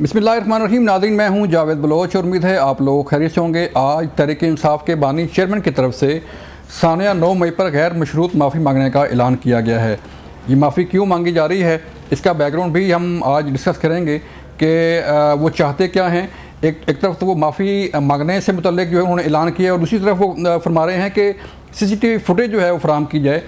बिस्मिल्लाहिर्रहमानिर्रहीम। नाज़रीन, मैं हूं जावेद बलोच और उम्मीद है आप लोग खैरियत से होंगे। आज तहरीक इंसाफ के बानी चेयरमैन की तरफ से सानिया 9 मई पर गैर मशरूत माफ़ी मांगने का ऐलान किया गया है। ये माफ़ी क्यों मांगी जा रही है, इसका बैकग्राउंड भी हम आज डिस्कस करेंगे कि वो चाहते क्या हैं। एक तरफ तो वो माफ़ी मांगने से मुतल्लिक जो है उन्होंने ऐलान किया और दूसरी तरफ वो फरमा रहे हैं कि CCTV फुटेज जो है वो फराहम की जाए।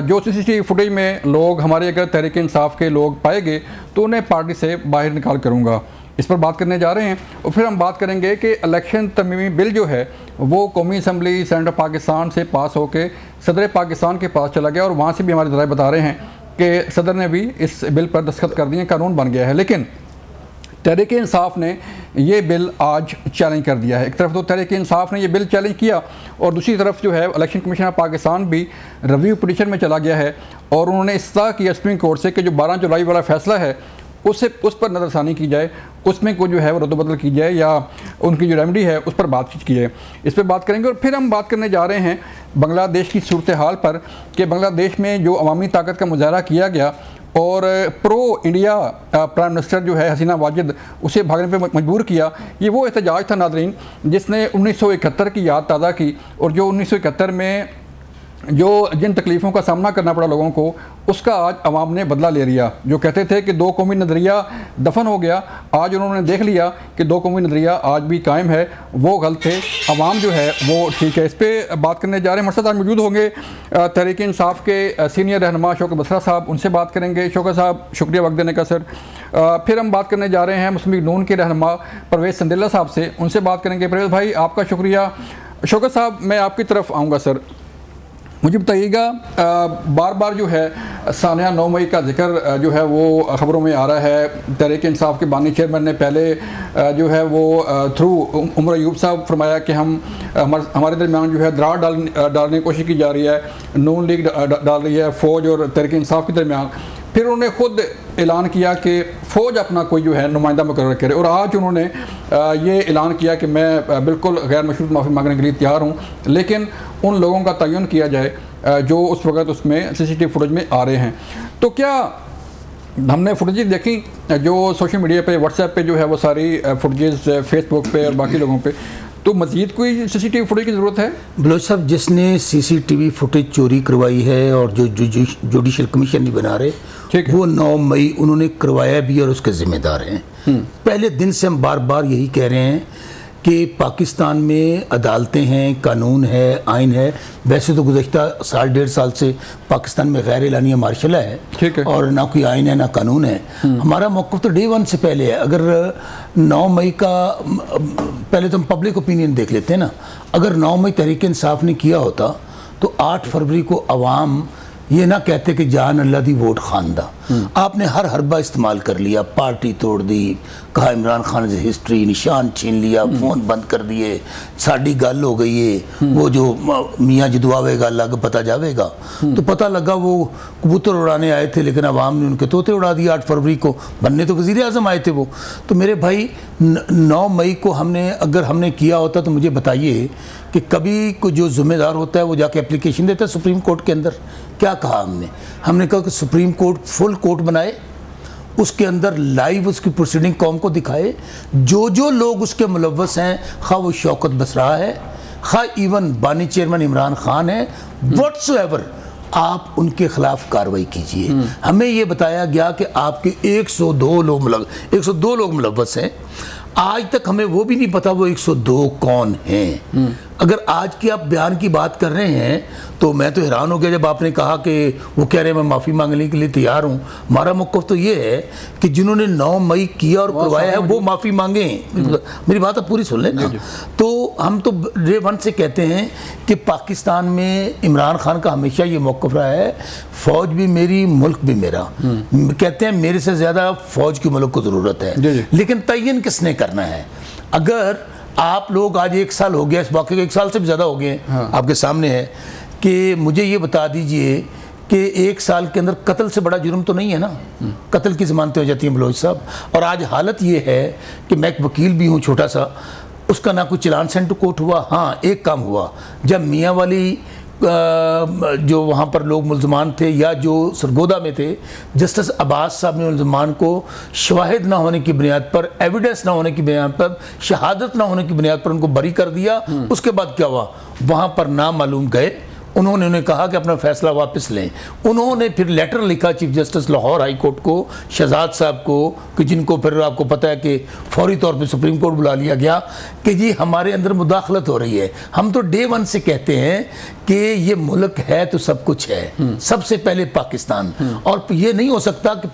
जो CCTV फुटेज में लोग हमारे अगर तहरीक इंसाफ के लोग पाए गए तो उन्हें पार्टी से बाहर निकाल करूँगा। इस पर बात करने जा रहे हैं और फिर हम बात करेंगे कि इलेक्शन तरमीमी बिल जो है वो कौमी असम्बली सेनेट पाकिस्तान से पास होकर सदर पाकिस्तान के पास चला गया और वहाँ से भी हमारे ज़राए बता रहे हैं कि सदर ने भी इस बिल पर दस्तखत कर दिए, कानून बन गया है। लेकिन तहरीक इंसाफ ने ये बिल आज चैलेंज कर दिया है। एक तरफ तो तहरीक इंसाफ ने ये बिल चैलेंज किया और दूसरी तरफ जो है इलेक्शन कमीशन ऑफ पाकिस्तान भी रिव्यू पिटीशन में चला गया है और उन्होंने इस्तः किया सुप्रीम कोर्ट से कि जो 12 जुलाई वाला फैसला है उस पर नज़रसानी की जाए, उसमें कोई जो है वो रद्दबदल की जाए या उनकी जो रेमेडी है उस पर बातचीत की जाए। इस पर बात करेंगे और फिर हम बात करने जा रहे हैं बांग्लादेश की सूरत हाल पर कि बांग्लादेश में जो अवामी ताकत का मुजाहरा किया गया और प्रो इंडिया प्राइम मिनिस्टर जो है हसीना वाजिद उसे भागने पर मजबूर किया। ये वो एहतजाज था नादरीन जिसने 1971 की याद ताज़ा की और जो 1971 में जो जिन तकलीफ़ों का सामना करना पड़ा लोगों को उसका आज अवाम ने बदला ले लिया। जो कहते थे कि 2 कौमी नज़रिया दफन हो गया, आज उन्होंने देख लिया कि 2 कौमी नज़रिया आज भी कायम है, वो गलत थे, अवाम जो है वो ठीक है। इस पर बात करने जा रहे हैं। हमारे साथ आज मौजूद होंगे तहरीक इंसाफ के सीनियर रहनुमा शौकत बसरा साहब, उनसे बात करेंगे। शौकत साहब शुक्रिया वक्त देने का सर। फिर हम बात करने जा रहे हैं मुस्लिम लीग नून के रहनुमा परवेज़ संदेला साहब से, उनसे बात करेंगे। परवेज़ भाई आपका शुक्रिया। शौकत साहब मैं आपकी तरफ आऊँगा सर, मुझे बताइएगा बार बार जो है सानिया 9 मई का जिक्र जो है वो ख़बरों में आ रहा है। तहरीक इंसाफ के बानी चेयरमैन ने पहले जो है वो थ्रू उमर अयूब साहब फरमाया कि हमारे दरमियान जो है दरार डालने की कोशिश की जा रही है, नून लीग डाल रही है फ़ौज और तहरीक इंसाफ के दरमियान। फिर उन्होंने ख़ुद ऐलान किया कि फ़ौज अपना कोई जो है नुमाइंदा मुकर्रर करे और आज उन्होंने ये ऐलान किया कि मैं बिल्कुल गैर मशरूत माफ़ी मांगने के लिए तैयार हूँ, लेकिन उन लोगों का तयन किया जाए जो उस वक़्त उसमें CCTV फुटेज में आ रहे हैं। तो क्या हमने फुटेज देखी जो सोशल मीडिया पे व्हाट्सएप पे जो है वो सारी फुटेज फेसबुक पे और बाकी लोगों पे, तो मज़ीद कोई CCTV फुटेज की ज़रूरत है? बलोच साहब, जिसने CCTV फुटेज चोरी करवाई है और जो जुडिशल कमीशन नहीं बना रहे वो 9 मई उन्होंने करवाया भी और उसके ज़िम्मेदार हैं। पहले दिन से हम बार बार यही कह रहे हैं कि पाकिस्तान में अदालतें हैं, कानून है, आइन है। वैसे तो गुज़श्ता साल 1.5 साल से पाकिस्तान में गैर एलानिया मार्शल है और ना कोई आइन है ना कानून है। हमारा मौक़िफ़ तो डे 1 से पहले है। अगर 9 मई का पहले तो हम पब्लिक ओपिनियन देख लेते हैं ना, अगर 9 मई तहरीक इंसाफ ने किया होता तो 8 फरवरी को अवाम ये ना कहते कि जान अल्लाह दी वोट खानदा। आपने हर हरबा इस्तेमाल कर लिया, पार्टी तोड़ दी, कहा इमरान खान से हिस्ट्री, निशान छीन लिया, फ़ोन बंद कर दिए, साड़ी गल हो गई है, वो जो मियाँ जिदवावेगा लग पता जावेगा। तो पता लगा वो कबूतर उड़ाने आए थे लेकिन अवाम ने उनके तोते उड़ा दिए 8 फरवरी को। बनने तो वज़ीर आज़म आए थे वो। तो मेरे भाई 9 मई को अगर हमने किया होता तो मुझे बताइए कि कभी को जो ज़िम्मेदार होता है वो जाके एप्लीकेशन देता है सुप्रीम कोर्ट के अंदर। क्या कहा हमने कहा कि सुप्रीम कोर्ट फुल कोर्ट बनाए, उसके अंदर लाइव उसकी प्रोसीडिंग कौम को दिखाए, जो लोग उसके मुलव्वस हैं, खा वो शौकत बसरा है, खा इवन बानी चेयरमैन इमरान खान है, व्हाट्सएवर आप उनके खिलाफ कार्रवाई कीजिए। हमें ये बताया गया कि आपके 102 लोग मुलव्वस हैं। आज तक हमें वो भी नहीं पता वो 102 कौन हैं। अगर आज की आप बयान की बात कर रहे हैं तो मैं तो हैरान हो गया जब आपने कहा कि वो कह रहे हैं मैं माफ़ी मांगने के लिए तैयार हूँ। हमारा मौक़िफ़ तो ये है कि जिन्होंने 9 मई किया और करवाया है वो माफ़ी मांगे। मेरी बात आप पूरी सुन लें ना। तो हम तो डे 1 से कहते हैं कि पाकिस्तान में इमरान खान का हमेशा ये मौक़िफ़ रहा है, फ़ौज भी मेरी मुल्क भी मेरा। कहते हैं मेरे से ज़्यादा फ़ौज की मुल्क को ज़रूरत है, लेकिन तयन किसने करना है? अगर आप लोग आज 1 साल हो गया, इस वाक़े को 1 साल से भी ज़्यादा हो गए आपके सामने है कि मुझे ये बता दीजिए कि 1 साल के अंदर कत्ल से बड़ा जुर्म तो नहीं है ना। कत्ल की ज़मानतें हो जाती हैं बलोच साहब। और आज हालत ये है कि मैं एक वकील भी हूँ छोटा सा, उसका ना कोई चलान सेंड टू कोर्ट हुआ। हाँ, एक काम हुआ, जब मियाँ वाली जो वहाँ पर लोग मुल्ज़मान थे या जो सरगोदा में थे, जस्टिस अब्बास साहब ने मुल्ज़मान को शवाहिद ना होने की बुनियाद पर, एविडेंस ना होने की बुनियाद पर, शहादत ना होने की बुनियाद पर उनको बरी कर दिया। उसके बाद क्या हुआ, वहाँ पर नामालूम गए, उन्होंने उन्हें कहा कि अपना फैसला वापस लें। उन्होंने फिर लेटर लिखा chief justice Lahore high court को, शहजाद साहब को, कि जिनको फिर आपको पता है कि फौरी तौर पे सुप्रीम कोर्ट बुला लिया गया कि जी हमारे अंदर मुदाखलत हो रही है। हम तो डे वन से कहते हैं कि ये मुल्क है तो सब कुछ है, सबसे पहले पाकिस्तान। और ये नहीं हो सकता कि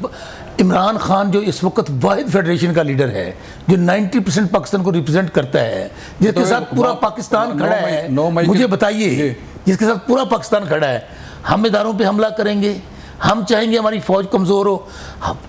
इमरान खान जो इस वक्त वाहिद फेडरेशन का लीडर है, जो 90% पाकिस्तान को रिप्रेजेंट करता है, जिसके साथ पूरा पाकिस्तान खड़ा है, मुझे बताइए, जिसके साथ पूरा पाकिस्तान खड़ा है, हम इदारों पे हमला करेंगे? हम चाहेंगे हमारी फौज कमजोर हो?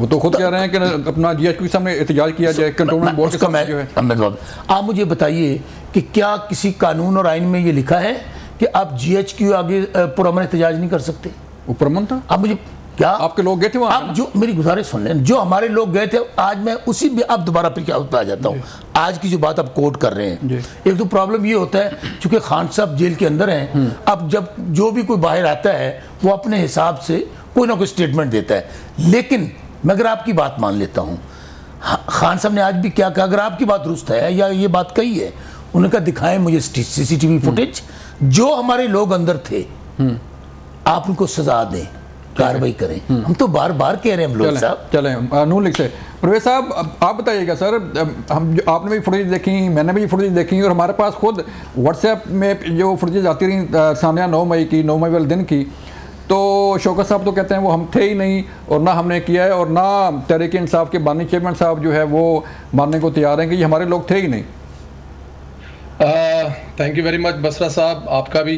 वो तो खुद कह रहे हैं कि अपना जीएचक्यू के सामने एहतजाज किया जाए, कंट्रोलमेंट बोर्ड के सामने जो है। आप मुझे बताइए कि क्या किसी कानून और आइन में ये लिखा है कि आप जीएचक्यू आगे पुरअमन एहतजाज नहीं कर सकते? वो पुरअमन था। आप मुझे क्या, आपके लोग गए थे वहां? आप जो मेरी गुजारिश सुन लें, जो हमारे लोग गए थे, आज मैं उसी भी अब दोबारा फिर क्या आ जाता हूँ। आज की जो बात आप कोट कर रहे हैं, एक तो प्रॉब्लम ये होता है चूंकि खान साहब जेल के अंदर हैं, अब जब जो भी कोई बाहर आता है वो अपने हिसाब से कोई ना कोई स्टेटमेंट देता है। लेकिन मैं अगर आपकी बात मान लेता हूँ, खान साहब ने आज भी क्या कहा, अगर आपकी बात दुरुस्त है या ये बात कही है, उन्होंने कहा दिखाएं मुझे सीसीटीवी फुटेज, जो हमारे लोग अंदर थे आप उनको सजा दें, कार्रवाई करें। हम तो बार बार कह रहे हैं लोग साहब। चलें नून लिख से परवेज साहब, आप बताइएगा सर, हम आपने भी फुटेज देखी, मैंने भी फुटेज देखी, और हमारे पास खुद व्हाट्सएप में जो फुटेज आती रही सानिया 9 मई की, 9 मई वाले दिन की, तो शौकत साहब तो कहते हैं वो हम थे ही नहीं और ना हमने किया है, और ना तहरीक इंसाफ के बानी चेयरमैन साहब जो है वो मानने को तैयार हैं कि ये हमारे लोग थे ही नहीं। Thank you very much Basra साहब, आपका भी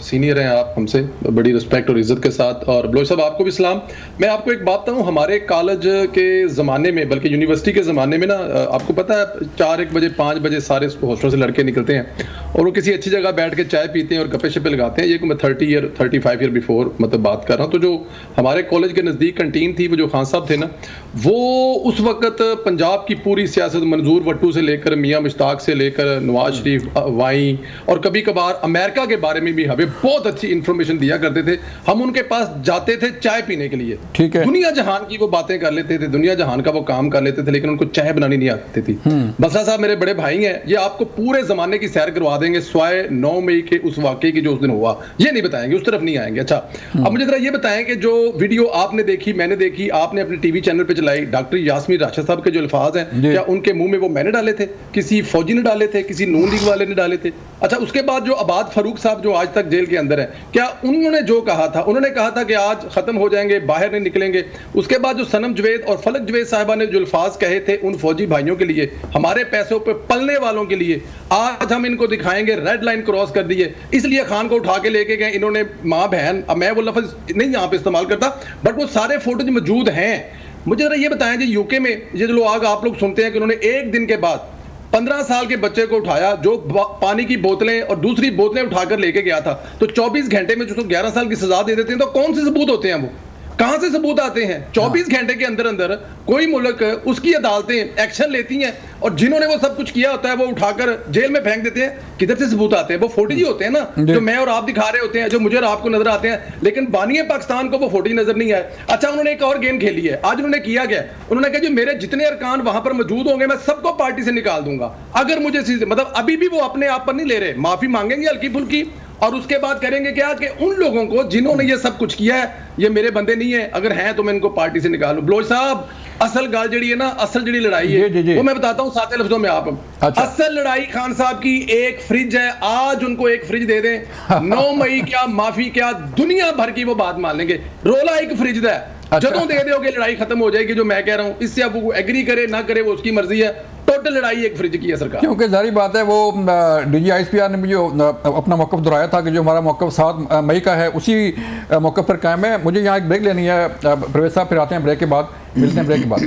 सीनियर हैं आप हमसे, बड़ी रिस्पेक्ट और इज्जत के साथ, और बलोच साहब आपको भी सलाम। मैं आपको एक बात बताऊं, हमारे कॉलेज के ज़माने में, बल्कि यूनिवर्सिटी के ज़माने में ना, आपको पता है 4-1 बजे 5 बजे सारे हॉस्टल से लड़के निकलते हैं और वो किसी अच्छी जगह बैठ के चाय पीते हैं और गप्पे शप्पे लगाते हैं। ये मैं 35 ईयर बिफोर मतलब बात कर रहा हूँ। तो जो हमारे कॉलेज के नज़दीक कैंटीन थी, वो जो खान साहब थे ना, वो उस वक्त पंजाब की पूरी सियासत, मंजूर वट्टू से लेकर मियाँ मुश्ताक से लेकर नवाज शरीफ, वाई, और कभी कभार अमेरिका के बारे में भी हमें बहुत अच्छी इंफॉर्मेशन दिया करते थे। हम उनके पास जाते थे चाय पीने के लिए, ठीक है, दुनिया जहान की वो बातें कर लेते थे, दुनिया जहान का वो काम कर लेते थे, लेकिन उनको चाय बनानी नहीं आती थी। बसरा साहब मेरे बड़े भाई हैं, ये आपको पूरे जमाने की सैर करवा देंगे, स्वाय 9 मई के उस वाकये की जो उस दिन हुआ, ये नहीं बताएंगे, उस तरफ नहीं आएंगे। अच्छा, अब मुझे जरा ये बताएं कि जो वीडियो आपने देखी, मैंने देखी, आपने अपने टीवी चैनल पे चलाई, डॉक्टर यास्मीन राशिद साहब के जो अल्फाज हैं, क्या उनके मुंह में वो मैंने डाले थे, किसी फौजी ने डाले थे, किसी नून लीग वाले ने डाले थे? अच्छा, उसके बाद जो अबाद फरूक साहब जो आज तक जेल के अंदर है, क्या उन्होंने जो कहा था, उन्होंने कहा था कि आज खत्म हो जाएंगे, बाहर नहीं निकलेंगे? उसके बाद जो सनम जवेद और फलक जवेद साहिबा ने जो अल्फाज कहे थे उन फौजी भाइयों के लिए, हमारे पैसों पे पलने वालों के लिए, आज हम इनको दिखाएंगे रेड लाइन क्रॉस कर दी है, इसलिए खान को उठा के लेके गए इन्होंने, माँ बहन, अब मैं वो लफ्ज नहीं यहाँ पे इस्तेमाल करता, बट वो सारे फोटोज मौजूद हैं। मुझे जरा ये बताएं, जी यूके में ये जो लोग आप लोग सुनते हैं कि उन्होंने एक दिन के बाद 15 साल के बच्चे को उठाया जो पानी की बोतलें और दूसरी बोतलें उठाकर लेके गया था, तो 24 घंटे में जो 11 साल की सजा दे देते हैं, तो कौन से सबूत होते हैं? वो कहां से सबूत आते हैं? 24 घंटे के अंदर अंदर कोई मुल्क, उसकी अदालतें एक्शन लेती हैं, और जिन्होंने वो सब कुछ किया होता है वो उठाकर जेल में फेंक देते हैं। किधर से सबूत आते हैं? वो फोटेज ही होते हैं ना, जो मैं और आप दिखा रहे होते हैं, जो मुझे और आपको नजर आते हैं, लेकिन बानिए पाकिस्तान को वो फोटेज नजर नहीं आए। अच्छा, उन्होंने एक और गेम खेली है। आज उन्होंने किया क्या? उन्होंने कहा जो मेरे जितने अरकान वहां पर मौजूद होंगे, मैं सबको पार्टी से निकाल दूंगा अगर मुझे, मतलब अभी भी वो अपने आप पर नहीं ले रहे, माफी मांगेंगे हल्की फुल्की, और उसके बाद करेंगे क्या कि उन लोगों को जिन्होंने ये सब कुछ किया है, ये मेरे बंदे नहीं है, अगर हैं तो मैं इनको पार्टी से निकालूं। बलोच साहब, असल गाल जड़ी है ना, असल जड़ी लड़ाई है, वो मैं बताता हूं सादे लफ्जों में आप। अच्छा। असल लड़ाई खान साहब की एक फ्रिज है, आज उनको एक फ्रिज दे दें, 9 मई क्या, माफी क्या, दुनिया भर की वो बात मान लेंगे। रोला एक फ्रिज है, जदों दे दोगे लड़ाई खत्म हो जाएगी, जो मैं कह रहा हूं। इससे अब वो एग्री करे ना करे वो उसकी मर्जी है, टोटल लड़ाई एक फ्रिज की है सरकार। क्योंकि जारी बात है, वो DGISPR ने भी जो अपना मौक़िफ़ दोहराया था कि जो हमारा मौक़िफ़ 7 मई का है, उसी मौक़िफ़ पर कायम है। मुझे यहाँ एक ब्रेक लेनी है परवेज साहब, फिर आते हैं ब्रेक के बाद, मिलते हैं ब्रेक के बाद।